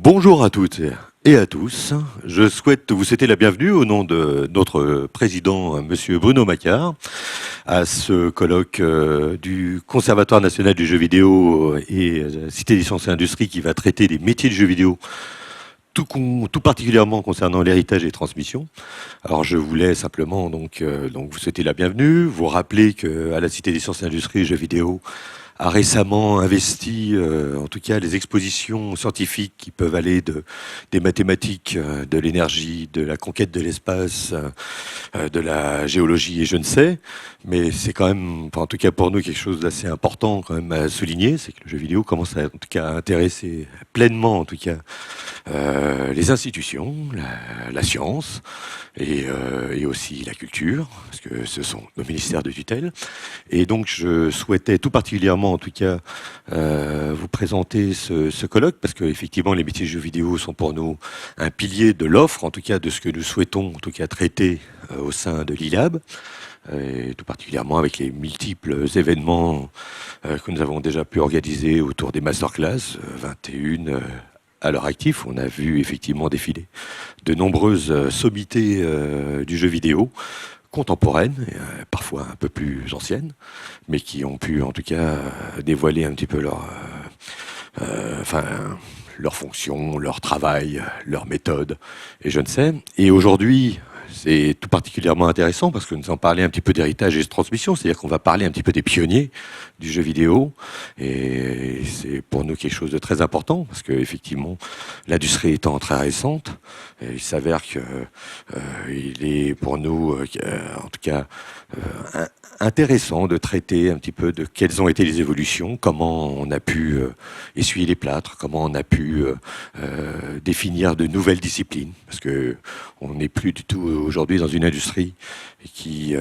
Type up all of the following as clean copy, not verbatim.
Bonjour à toutes et à tous. Je souhaite vous souhaiter la bienvenue au nom de notre président, monsieur Bruno Macquart, à ce colloque du Conservatoire national du jeu vidéo et Cité des sciences et industries qui va traiter des métiers du jeu vidéo, tout particulièrement concernant l'héritage et les transmissions. Alors je voulais simplement donc vous souhaiter la bienvenue, vous rappeler qu'à la Cité des sciences et industries et jeux vidéo, a récemment investi, en tout cas, les expositions scientifiques qui peuvent aller des mathématiques, de l'énergie, de la conquête de l'espace, de la géologie et je ne sais. Mais c'est quand même, en tout cas pour nous, quelque chose d'assez important quand même à souligner, c'est que le jeu vidéo commence en tout cas, à intéresser pleinement, en tout cas, les institutions, la science et aussi la culture, parce que ce sont nos ministères de tutelle. Et donc je souhaitais tout particulièrement, en tout cas, vous présenter ce colloque, parce qu'effectivement les métiers de jeux vidéo sont pour nous un pilier de l'offre, en tout cas de ce que nous souhaitons en tout cas traiter au sein de l'ILAB, et tout particulièrement avec les multiples événements que nous avons déjà pu organiser autour des masterclass, 21 à l'heure active. On a vu effectivement défiler de nombreuses sommités du jeu vidéo, contemporaines, parfois un peu plus anciennes, mais qui ont pu en tout cas dévoiler un petit peu leur fonction, leur travail, leur méthode, et je ne sais. Et aujourd'hui, c'est tout particulièrement intéressant parce que nous allons parler un petit peu d'héritage et de transmission, c'est-à-dire qu'on va parler un petit peu des pionniers du jeu vidéo, et c'est pour nous quelque chose de très important parce qu'effectivement, l'industrie étant très récente, il s'avère que il est pour nous, en tout cas, intéressant de traiter un petit peu de quelles ont été les évolutions, comment on a pu essuyer les plâtres, comment on a pu définir de nouvelles disciplines, parce que on n'est plus du tout aujourd'hui dans une industrie qui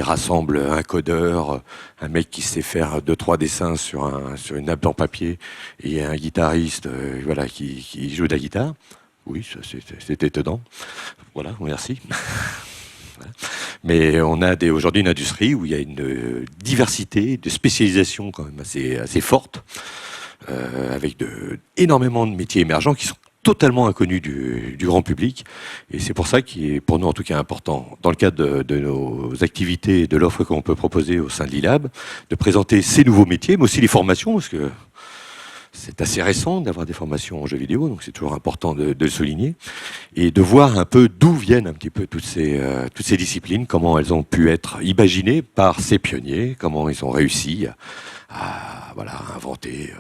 rassemble un codeur, un mec qui sait faire 2-3 dessins sur une nappe en papier et un guitariste voilà, qui joue de la guitare. Oui, c'est étonnant. Voilà, merci. Voilà. Mais on a aujourd'hui une industrie où il y a une diversité de spécialisations quand même assez forte, avec énormément de métiers émergents qui sont totalement inconnus du grand public. Et c'est pour ça qu'il est, pour nous en tout cas, important, dans le cadre de nos activités et de l'offre qu'on peut proposer au sein de l'ILAB, de présenter ces nouveaux métiers, mais aussi les formations, parce que c'est assez récent d'avoir des formations en jeux vidéo, donc c'est toujours important de le souligner, et de voir un peu d'où viennent un petit peu toutes ces disciplines, comment elles ont pu être imaginées par ces pionniers, comment ils ont réussi à inventer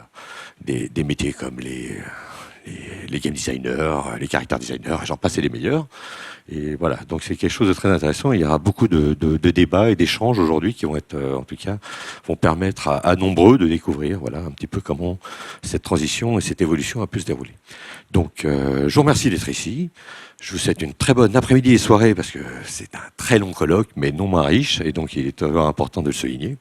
des métiers comme les game designers, les character designers, et j'en passe et les meilleurs. Et voilà, donc c'est quelque chose de très intéressant. Il y aura beaucoup de débats et d'échanges aujourd'hui qui vont être, en tout cas, vont permettre à nombreux de découvrir, voilà, un petit peu comment cette transition et cette évolution a pu se dérouler. Donc, je vous remercie d'être ici. Je vous souhaite une très bonne après-midi et soirée parce que c'est un très long colloque, mais non moins riche, et donc il est important de le souligner.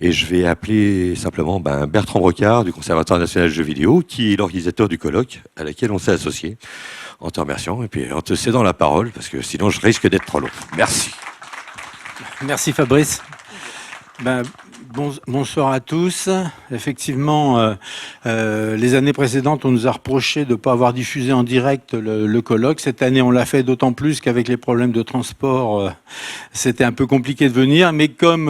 Et je vais appeler simplement Bertrand Brocard du Conservatoire national de jeux vidéo, qui est l'organisateur du colloque à laquelle on s'est associé, en te remerciant et puis en te cédant la parole parce que sinon je risque d'être trop long. Merci. Merci Fabrice. Bonsoir à tous. Effectivement, les années précédentes, on nous a reproché de ne pas avoir diffusé en direct le colloque. Cette année, on l'a fait d'autant plus qu'avec les problèmes de transport, c'était un peu compliqué de venir. Mais comme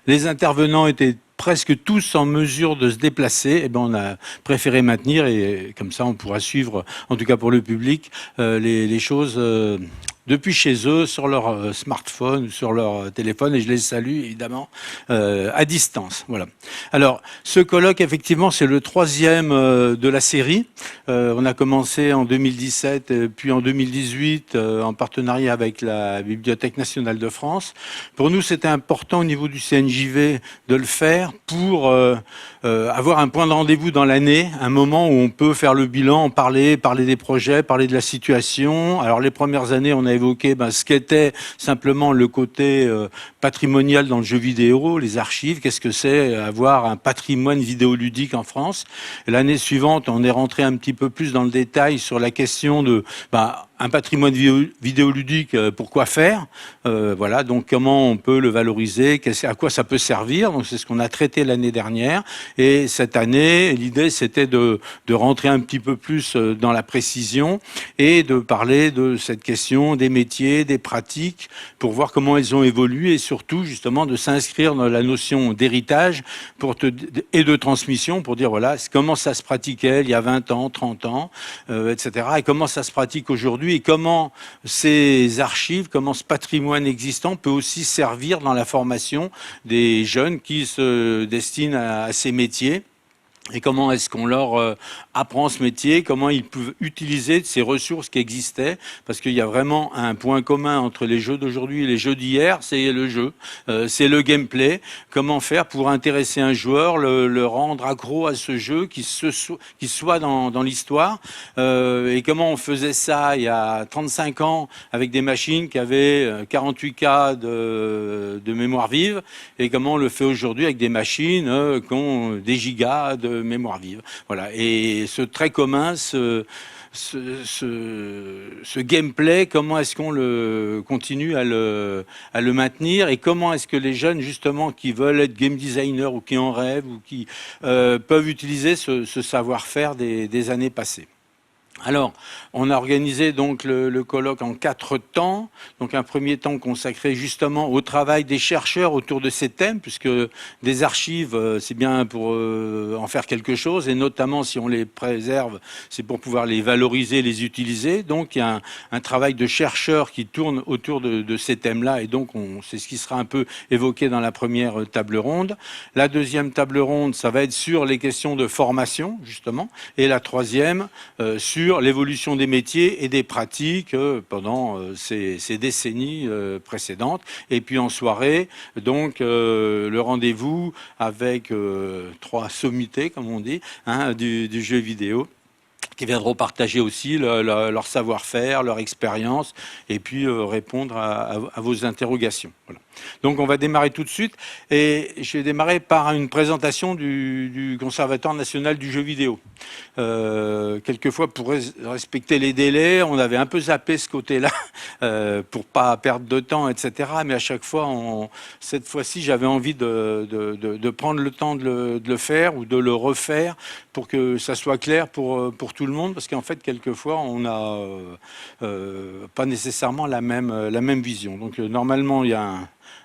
les intervenants étaient presque tous en mesure de se déplacer, eh ben on a préféré maintenir, et comme ça on pourra suivre, en tout cas pour le public, les choses depuis chez eux, sur leur smartphone, sur leur téléphone, et je les salue évidemment à distance. Voilà. Alors, ce colloque, effectivement, c'est le 3e de la série. On a commencé en 2017, puis en 2018, en partenariat avec la Bibliothèque nationale de France. Pour nous, c'était important au niveau du CNJV de le faire pour avoir un point de rendez-vous dans l'année, un moment où on peut faire le bilan, parler des projets, parler de la situation. Alors, les premières années, on a évoqué ce qu'était simplement le côté patrimonial dans le jeu vidéo, les archives, qu'est-ce que c'est avoir un patrimoine vidéoludique en France. L'année suivante, on est rentré un petit peu plus dans le détail sur la question de un patrimoine vidéoludique, pourquoi faire? Voilà, donc comment on peut le valoriser, à quoi ça peut servir? Donc c'est ce qu'on a traité l'année dernière. Et cette année, l'idée c'était de rentrer un petit peu plus dans la précision et de parler de cette question des métiers, des pratiques, pour voir comment elles ont évolué et surtout justement de s'inscrire dans la notion d'héritage et de transmission pour dire voilà comment ça se pratiquait il y a 20 ans, 30 ans, etc. Et comment ça se pratique aujourd'hui et comment ces archives, comment ce patrimoine existant peut aussi servir dans la formation des jeunes qui se destinent à ces métiers. Et comment est-ce qu'on leur apprend ce métier? Comment ils peuvent utiliser ces ressources qui existaient? Parce qu'il y a vraiment un point commun entre les jeux d'aujourd'hui et les jeux d'hier, c'est le jeu, c'est le gameplay. Comment faire pour intéresser un joueur, le rendre accro à ce jeu, qu'il soit dans l'histoire? Et comment on faisait ça il y a 35 ans avec des machines qui avaient 48K de mémoire vive? Et comment on le fait aujourd'hui avec des machines qui ont des gigas de mémoire vive. Voilà. Et ce trait commun, ce gameplay, comment est-ce qu'on le continue à le maintenir et comment est-ce que les jeunes justement qui veulent être game designers ou qui en rêvent ou qui peuvent utiliser ce savoir-faire des années passées. Alors, on a organisé donc le colloque en 4 temps. Donc, un premier temps consacré justement au travail des chercheurs autour de ces thèmes, puisque des archives, c'est bien pour en faire quelque chose, et notamment si on les préserve, c'est pour pouvoir les valoriser, les utiliser. Donc, il y a un travail de chercheurs qui tourne autour de ces thèmes-là, et donc c'est ce qui sera un peu évoqué dans la première table ronde. La deuxième table ronde, ça va être sur les questions de formation, justement, et la troisième, sur l'évolution des métiers et des pratiques pendant ces décennies précédentes. Et puis en soirée, donc le rendez-vous avec 3 sommités, comme on dit, hein, du jeu vidéo, qui viendront partager aussi leur savoir-faire, leur expérience, et puis répondre à vos interrogations. Voilà. Donc on va démarrer tout de suite, et je vais démarrer par une présentation du Conservatoire national du jeu vidéo. Quelquefois, pour respecter les délais, on avait un peu zappé ce côté-là, pour pas perdre de temps, etc. Mais à chaque fois, cette fois-ci, j'avais envie de prendre le temps de le faire ou de le refaire pour que ça soit clair pour tout le monde, parce qu'en fait, quelquefois, on n'a pas nécessairement la même vision. Donc, normalement, il y a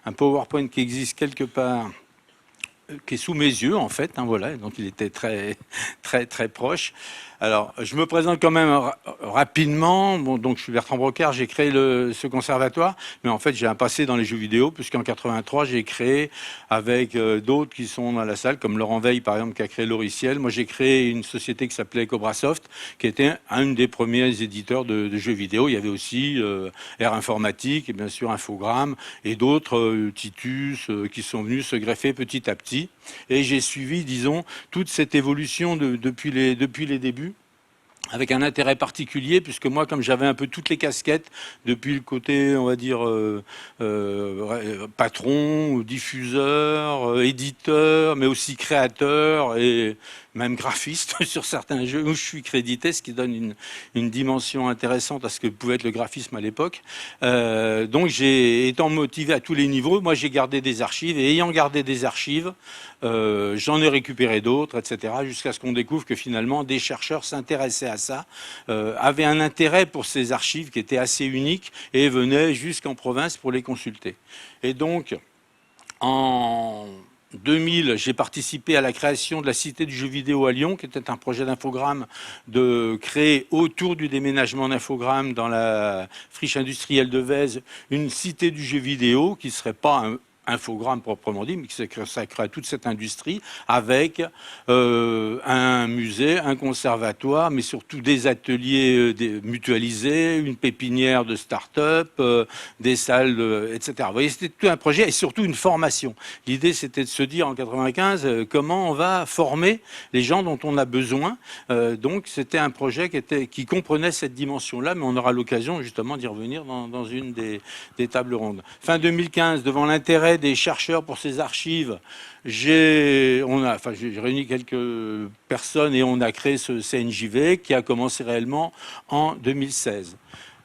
un PowerPoint qui existe quelque part, qui est sous mes yeux, en fait. Hein, voilà, donc il était très, très, très proche. Alors, je me présente quand même rapidement. Bon, donc, je suis Bertrand Brocard, j'ai créé ce conservatoire, mais en fait, j'ai un passé dans les jeux vidéo, puisqu'en 83, j'ai créé avec d'autres qui sont dans la salle, comme Laurent Veil, par exemple, qui a créé Loriciel. Moi, j'ai créé une société qui s'appelait Cobrasoft, qui était un des premiers éditeurs de jeux vidéo. Il y avait aussi Air Informatique, et bien sûr Infogrames, et d'autres, Titus, qui sont venus se greffer petit à petit. Et j'ai suivi, disons, toute cette évolution depuis les débuts, avec un intérêt particulier, puisque moi, comme j'avais un peu toutes les casquettes, depuis le côté, on va dire, patron, diffuseur, éditeur, mais aussi créateur et même graphiste sur certains jeux où je suis crédité, ce qui donne une dimension intéressante à ce que pouvait être le graphisme à l'époque. Donc, étant motivé à tous les niveaux, moi, j'ai gardé des archives, et ayant gardé des archives, j'en ai récupéré d'autres, etc., jusqu'à ce qu'on découvre que finalement, des chercheurs s'intéressaient à ça, avaient un intérêt pour ces archives qui étaient assez uniques et venaient jusqu'en province pour les consulter. Et donc, en 2000, j'ai participé à la création de la Cité du jeu vidéo à Lyon, qui était un projet d'Infogrames de créer autour du déménagement d'Infogrames dans la friche industrielle de Vèze une cité du jeu vidéo qui ne serait pas Infogrames proprement dit, mais qui s'accroît à toute cette industrie avec un musée, un conservatoire, mais surtout des ateliers mutualisés, une pépinière de start-up, des salles, etc. Vous voyez, c'était tout un projet et surtout une formation. L'idée, c'était de se dire en 95 comment on va former les gens dont on a besoin. Donc, c'était un projet qui comprenait cette dimension-là, mais on aura l'occasion justement d'y revenir dans une des tables rondes. Fin 2015, devant l'intérêt des chercheurs pour ces archives, j'ai réuni quelques personnes et on a créé ce CNJV qui a commencé réellement en 2016.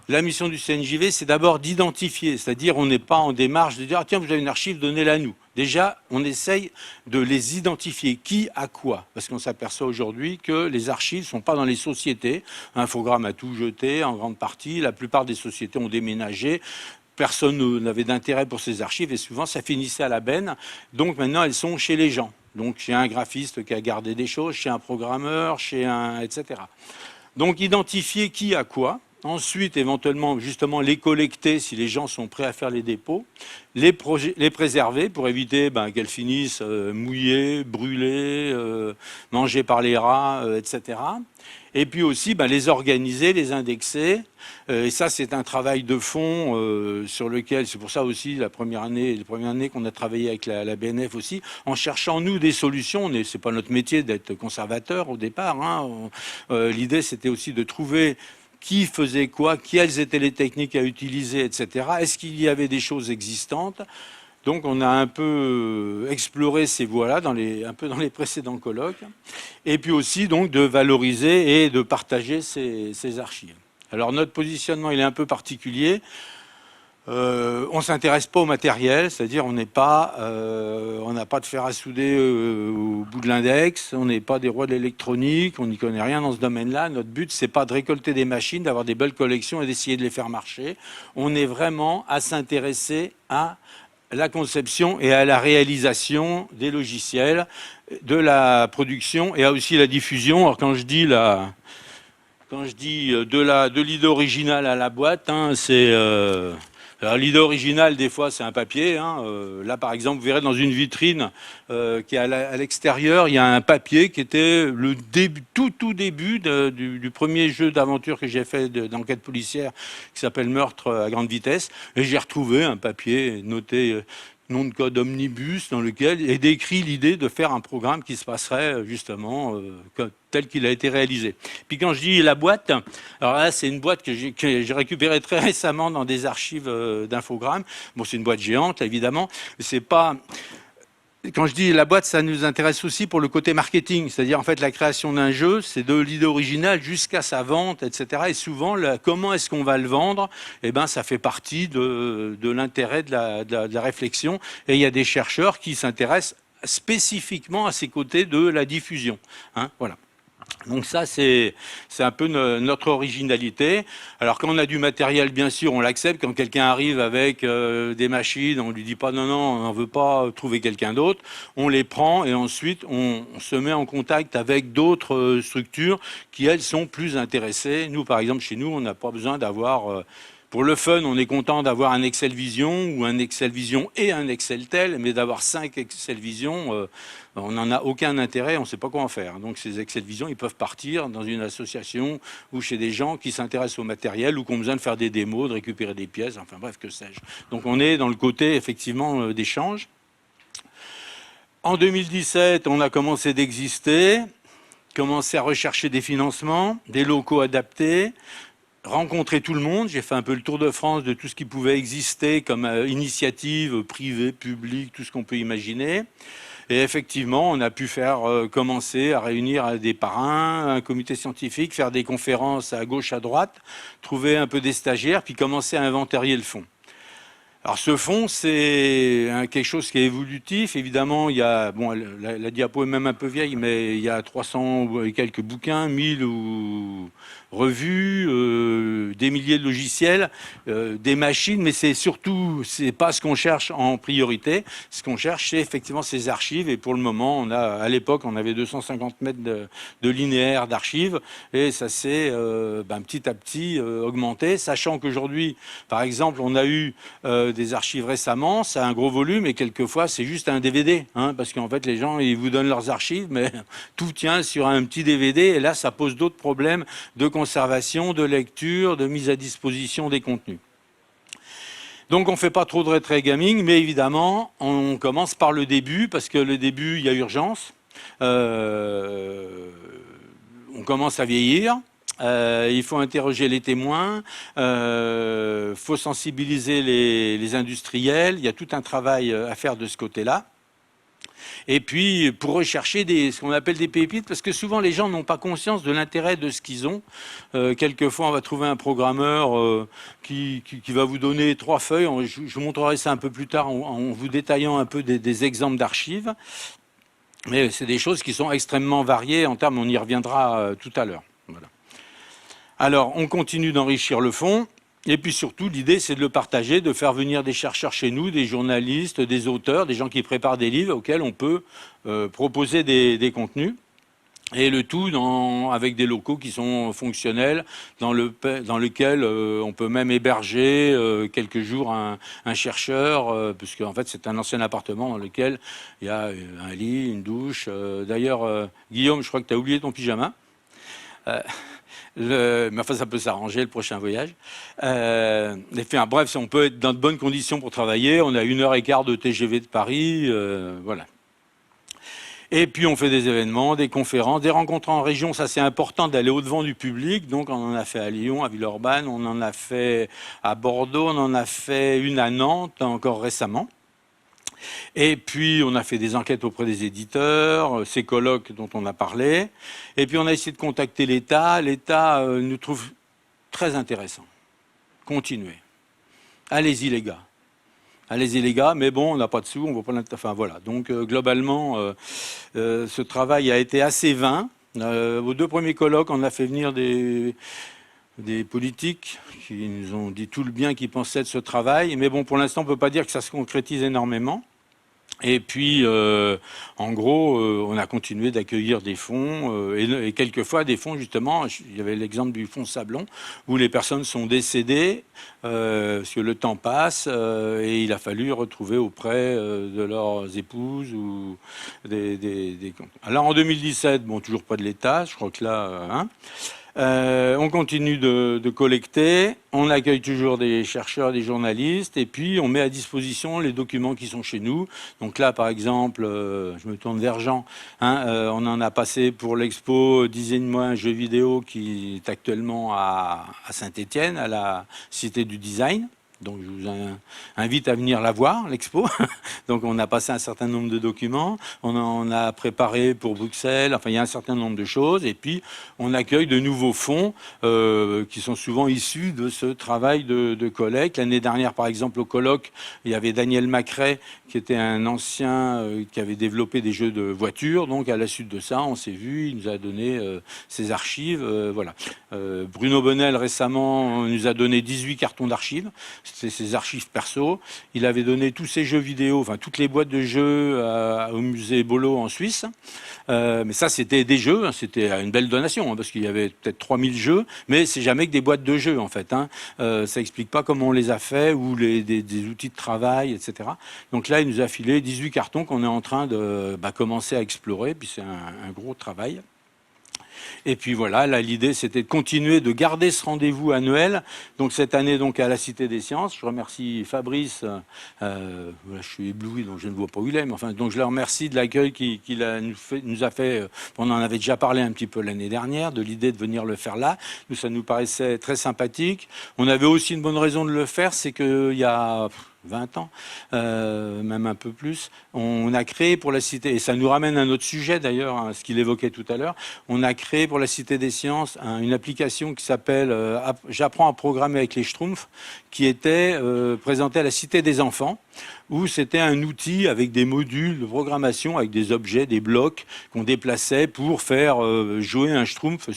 La mission du CNJV, c'est d'abord d'identifier, c'est-à-dire on n'est pas en démarche de dire ah, tiens, vous avez une archive, donnez-la nous. Déjà, on essaye de les identifier. Qui a quoi? Parce qu'on s'aperçoit aujourd'hui que les archives ne sont pas dans les sociétés. Infogrames a tout jeté en grande partie. La plupart des sociétés ont déménagé. Personne n'avait d'intérêt pour ces archives et souvent ça finissait à la benne. Donc maintenant, elles sont chez les gens. Donc chez un graphiste qui a gardé des choses, chez un programmeur, etc. Donc identifier qui a quoi. Ensuite, éventuellement, justement, les collecter si les gens sont prêts à faire les dépôts, les préserver pour éviter qu'elles finissent mouillées, brûlées, mangées par les rats, etc. Et puis aussi les organiser, les indexer. Et ça, c'est un travail de fond sur lequel, c'est pour ça aussi les premières années qu'on a travaillé avec la BNF aussi, en cherchant nous des solutions. C'est pas notre métier d'être conservateur au départ. L'idée, c'était aussi de trouver qui faisait quoi, quelles étaient les techniques à utiliser, etc. Est-ce qu'il y avait des choses existantes? Donc on a un peu exploré ces voies-là un peu dans les précédents colloques. Et puis aussi donc de valoriser et de partager ces archives. Alors notre positionnement, il est un peu particulier. On ne s'intéresse pas au matériel, c'est-à-dire on n'a pas de fer à souder au bout de l'index, on n'est pas des rois de l'électronique, on n'y connaît rien dans ce domaine-là. Notre but, c'est pas de récolter des machines, d'avoir des belles collections et d'essayer de les faire marcher. On est vraiment à s'intéresser à la conception et à la réalisation des logiciels, de la production et à aussi la diffusion. Alors quand je dis de l'idée originale à la boîte, c'est... Alors, l'idée originale, des fois, c'est un papier. Là, par exemple, vous verrez dans une vitrine qui est à l'extérieur, il y a un papier qui était le début, tout début du premier jeu d'aventure que j'ai fait d'enquête policière qui s'appelle Meurtre à grande vitesse. Et j'ai retrouvé un papier noté nom de code omnibus dans lequel est décrit l'idée de faire un programme qui se passerait justement tel qu'il a été réalisé. Puis quand je dis la boîte, alors là c'est une boîte que j'ai récupérée très récemment dans des archives d'Infogrames. Bon, c'est une boîte géante évidemment, c'est pas... Quand je dis la boîte, ça nous intéresse aussi pour le côté marketing, c'est-à-dire en fait la création d'un jeu, c'est de l'idée originale jusqu'à sa vente, etc. Et souvent, comment est-ce qu'on va le vendre? Eh ben, ça fait partie de l'intérêt de la réflexion. Et il y a des chercheurs qui s'intéressent spécifiquement à ces côtés de la diffusion. Voilà. Donc ça, c'est un peu notre originalité. Alors quand on a du matériel, bien sûr, on l'accepte. Quand quelqu'un arrive avec des machines, on lui dit pas non, on n'en veut pas, trouver quelqu'un d'autre. On les prend et ensuite on se met en contact avec d'autres structures qui, elles, sont plus intéressées. Nous, par exemple, chez nous, on n'a pas besoin d'avoir... Pour le fun, on est content d'avoir un Excel Vision ou un Excel Vision et un Excel Tel, mais d'avoir 5 Excel Vision, on n'en a aucun intérêt, on ne sait pas quoi en faire. Donc ces Excel Vision, ils peuvent partir dans une association ou chez des gens qui s'intéressent au matériel ou qui ont besoin de faire des démos, de récupérer des pièces, enfin bref, que sais-je. Donc on est dans le côté, effectivement, d'échange. En 2017, on a commencé d'exister, commencé à rechercher des financements, des locaux adaptés, rencontrer tout le monde. J'ai fait un peu le tour de France de tout ce qui pouvait exister comme initiative privée, publique, tout ce qu'on peut imaginer. Et effectivement, on a pu commencer à réunir des parrains, un comité scientifique, faire des conférences à gauche, à droite, trouver un peu des stagiaires, puis commencer à inventarier le fonds. Alors ce fonds, c'est quelque chose qui est évolutif. Évidemment, il y a, bon, la diapo est même un peu vieille, mais il y a 300 et quelques bouquins, 1000 revues, des milliers de logiciels, des machines, mais c'est pas ce qu'on cherche en priorité. Ce qu'on cherche, c'est effectivement ces archives. Et pour le moment, à l'époque, on avait 250 mètres de linéaire d'archives, et ça s'est petit à petit augmenté, sachant qu'aujourd'hui, par exemple, on a eu des archives récemment, ça a un gros volume et quelquefois c'est juste un DVD, parce qu'en fait les gens ils vous donnent leurs archives, mais tout tient sur un petit DVD et là ça pose d'autres problèmes de conservation, de lecture, de mise à disposition des contenus. Donc on ne fait pas trop de retrait gaming, mais évidemment on commence par le début, parce que le début il y a urgence, on commence à vieillir. Il faut interroger les témoins, faut sensibiliser les industriels. Il y a tout un travail à faire de ce côté-là. Et puis, pour rechercher ce qu'on appelle des pépites, parce que souvent les gens n'ont pas conscience de l'intérêt de ce qu'ils ont. Quelquefois, on va trouver un programmeur qui va vous donner 3 feuilles. Je vous montrerai ça un peu plus tard en vous détaillant un peu des exemples d'archives. Mais c'est des choses qui sont extrêmement variées en termes, on y reviendra tout à l'heure. Voilà. Alors, on continue d'enrichir le fonds. Et puis surtout, l'idée, c'est de le partager, de faire venir des chercheurs chez nous, des journalistes, des auteurs, des gens qui préparent des livres auxquels on peut proposer des contenus. Et le tout avec des locaux qui sont fonctionnels, dans lequel on peut même héberger quelques jours un chercheur, puisque en fait c'est un ancien appartement dans lequel il y a un lit, une douche. D'ailleurs, Guillaume, je crois que tu as oublié ton pyjama. Mais enfin, ça peut s'arranger le prochain voyage. Bref, on peut être dans de bonnes conditions pour travailler. On a 1h15 de TGV de Paris, voilà. Et puis on fait des événements, des conférences, des rencontres en région. Ça, c'est important d'aller au-devant du public. Donc on en a fait à Lyon, à Villeurbanne, on en a fait à Bordeaux, on en a fait une à Nantes encore récemment. Et puis, on a fait des enquêtes auprès des éditeurs, ces colloques dont on a parlé. Et puis, on a essayé de contacter l'État. L'État nous trouve très intéressant. Continuez. Allez-y, les gars. Allez-y, les gars. Mais bon, on n'a pas de sous, on ne voit pas l'intérêt. Enfin, voilà. Donc, globalement, ce travail a été assez vain. Aux 2 premiers colloques, on a fait venir des politiques qui nous ont dit tout le bien qu'ils pensaient de ce travail. Mais bon, pour l'instant, on ne peut pas dire que ça se concrétise énormément. Et puis, en gros, on a continué d'accueillir des fonds, et quelquefois des fonds, justement, il y avait l'exemple du fonds Sablon, où les personnes sont décédées, parce que le temps passe, et il a fallu retrouver auprès de leurs épouses ou des comptes. Alors en 2017, bon, toujours pas de l'État, je crois que là... on continue de collecter, on accueille toujours des chercheurs, des journalistes, et puis on met à disposition les documents qui sont chez nous. Donc là, par exemple, je me tourne vers Jean, on en a passé pour l'expo Design-moi un jeu vidéo qui est actuellement à Saint-Étienne, à la Cité du Design. Donc je vous invite à venir la voir, l'expo. Donc on a passé un certain nombre de documents, on a préparé pour Bruxelles, enfin il y a un certain nombre de choses, et puis on accueille de nouveaux fonds qui sont souvent issus de ce travail de collecte. L'année dernière, par exemple, au colloque, il y avait Daniel Macret, qui était un ancien qui avait développé des jeux de voitures. Donc à la suite de ça, on s'est vu, il nous a donné ses archives. Voilà. Bruno Bonnel, récemment, nous a donné 18 cartons d'archives. C'est ses archives perso. Il avait donné tous ses jeux vidéo, enfin toutes les boîtes de jeux au musée Bolo en Suisse. Mais ça, c'était des jeux, c'était une belle donation, parce qu'il y avait peut-être 3000 jeux, mais c'est jamais que des boîtes de jeux, en fait. Ça explique pas comment on les a fait, ou des outils de travail, etc. Donc là, il nous a filé 18 cartons qu'on est en train de commencer à explorer, puis c'est un gros travail. Et puis voilà, là l'idée c'était de continuer de garder ce rendez-vous annuel. Donc cette année donc à la Cité des Sciences. Je remercie Fabrice. Voilà, je suis ébloui donc je ne vois pas où il est, mais enfin donc je le remercie de l'accueil qu'il nous a fait. On en avait déjà parlé un petit peu l'année dernière de l'idée de venir le faire là. Nous ça nous paraissait très sympathique. On avait aussi une bonne raison de le faire, c'est qu'il y a 20 ans, même un peu plus, on a créé pour la Cité, et ça nous ramène à un autre sujet d'ailleurs, ce qu'il évoquait tout à l'heure, on a créé pour la Cité des Sciences une application qui s'appelle J'apprends à programmer avec les Schtroumpfs, qui était présentée à la Cité des Enfants, où c'était un outil avec des modules de programmation, avec des objets, des blocs qu'on déplaçait pour faire jouer un Schtroumpf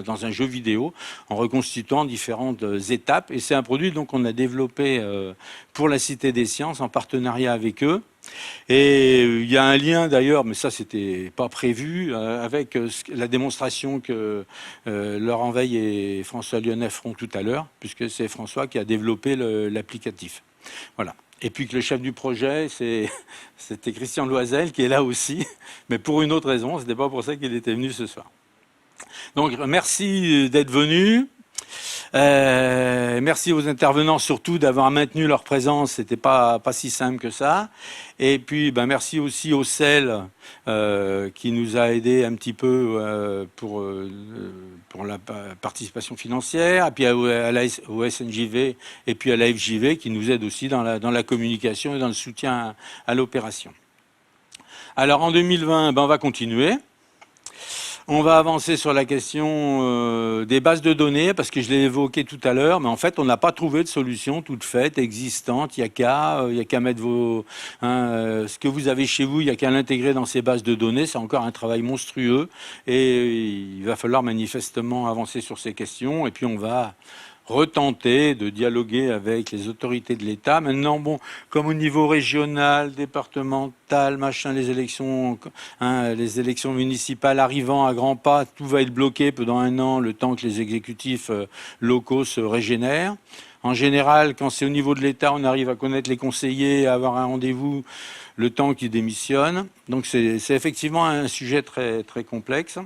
dans un jeu vidéo, en reconstituant différentes étapes. Et c'est un produit donc qu'on a développé pour la Cité des Sciences en partenariat avec eux. Et il y a un lien d'ailleurs, mais ça c'était pas prévu, avec la démonstration que Laurent Veil et François Lyonnais feront tout à l'heure, puisque c'est François qui a développé l'applicatif. Voilà. Et puis que le chef du projet, c'était Christian Loisel, qui est là aussi, mais pour une autre raison, c'était pas pour ça qu'il était venu ce soir. Donc merci d'être venu. Merci aux intervenants surtout d'avoir maintenu leur présence, c'était pas si simple que ça. Et puis merci aussi au CEL qui nous a aidé un petit peu pour la participation financière, et puis au SNJV et puis à la FJV qui nous aide aussi dans la communication et dans le soutien à l'opération. Alors en 2020, on va continuer. On va avancer sur la question des bases de données, parce que je l'ai évoqué tout à l'heure, mais en fait, on n'a pas trouvé de solution toute faite, existante. Il n'y a qu'à mettre ce que vous avez chez vous, il n'y a qu'à l'intégrer dans ces bases de données. C'est encore un travail monstrueux et il va falloir manifestement avancer sur ces questions. Et puis, on va retenter de dialoguer avec les autorités de l'État. Maintenant, bon, comme au niveau régional, départemental, machin, les élections municipales arrivant à grands pas, tout va être bloqué pendant 1 an, le temps que les exécutifs locaux se régénèrent. En général, quand c'est au niveau de l'État, on arrive à connaître les conseillers, à avoir un rendez-vous, le temps qu'ils démissionnent. Donc c'est effectivement un sujet très, très complexe.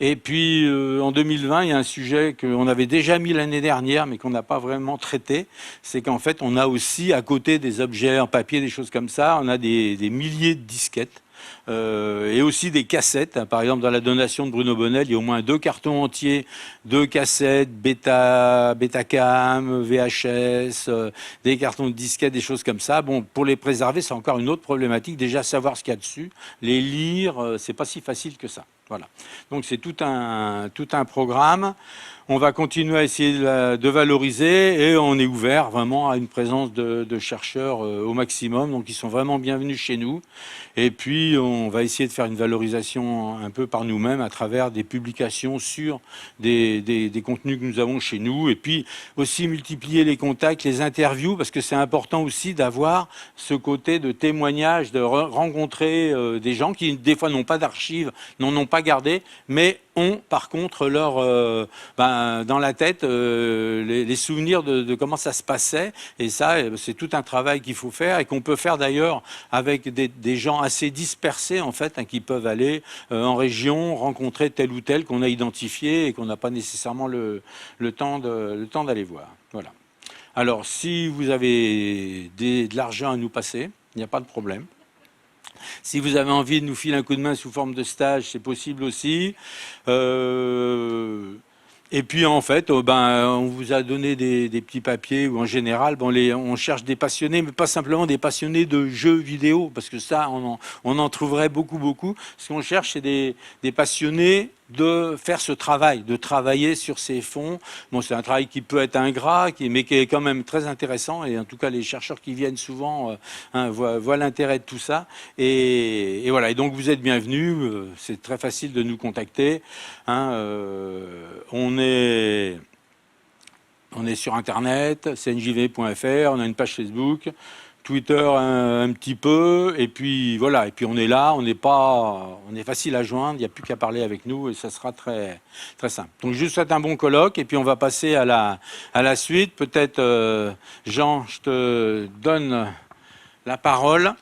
Et puis en 2020, il y a un sujet qu'on avait déjà mis l'année dernière, mais qu'on n'a pas vraiment traité. C'est qu'en fait, on a aussi, à côté des objets en papier, des choses comme ça, on a des milliers de disquettes. Et aussi des cassettes. Par exemple, dans la donation de Bruno Bonnel, il y a au moins 2 cartons entiers, 2 cassettes, Betacam, VHS, des cartons de disquettes, des choses comme ça. Bon, pour les préserver, c'est encore une autre problématique. Déjà, savoir ce qu'il y a dessus, les lire, c'est pas si facile que ça. Voilà. Donc c'est tout un programme. On va continuer à essayer de valoriser et on est ouvert vraiment à une présence de chercheurs au maximum. Donc ils sont vraiment bienvenus chez nous. Et puis on va essayer de faire une valorisation un peu par nous-mêmes à travers des publications sur des contenus que nous avons chez nous. Et puis aussi multiplier les contacts, les interviews, parce que c'est important aussi d'avoir ce côté de témoignage, de rencontrer des gens qui des fois n'ont pas d'archives, n'en ont pas gardé, mais ont par contre dans la tête les souvenirs de comment ça se passait. Et ça, c'est tout un travail qu'il faut faire et qu'on peut faire d'ailleurs avec des gens assez dispersés en fait, qui peuvent aller en région, rencontrer tel ou tel qu'on a identifié et qu'on n'a pas nécessairement le temps d'aller voir. Voilà. Alors, si vous avez de l'argent à nous passer, il n'y a pas de problème. Si vous avez envie de nous filer un coup de main sous forme de stage, c'est possible aussi. Et puis en fait, on vous a donné des petits papiers où en général, on cherche des passionnés, mais pas simplement des passionnés de jeux vidéo, parce que ça, on en trouverait beaucoup. Ce qu'on cherche, c'est des passionnés de faire ce travail, de travailler sur ces fonds. Bon, c'est un travail qui peut être ingrat, mais qui est quand même très intéressant. Et en tout cas, les chercheurs qui viennent souvent voient l'intérêt de tout ça. Et voilà. Et donc, vous êtes bienvenus. C'est très facile de nous contacter. On est sur Internet, cnjv.fr. On a une page Facebook. Twitter un petit peu, et puis voilà, et puis on est là, on est facile à joindre, il n'y a plus qu'à parler avec nous et ça sera très, très simple. Donc je vous souhaite un bon colloque et puis on va passer à la suite. Peut-être Jean, je te donne la parole.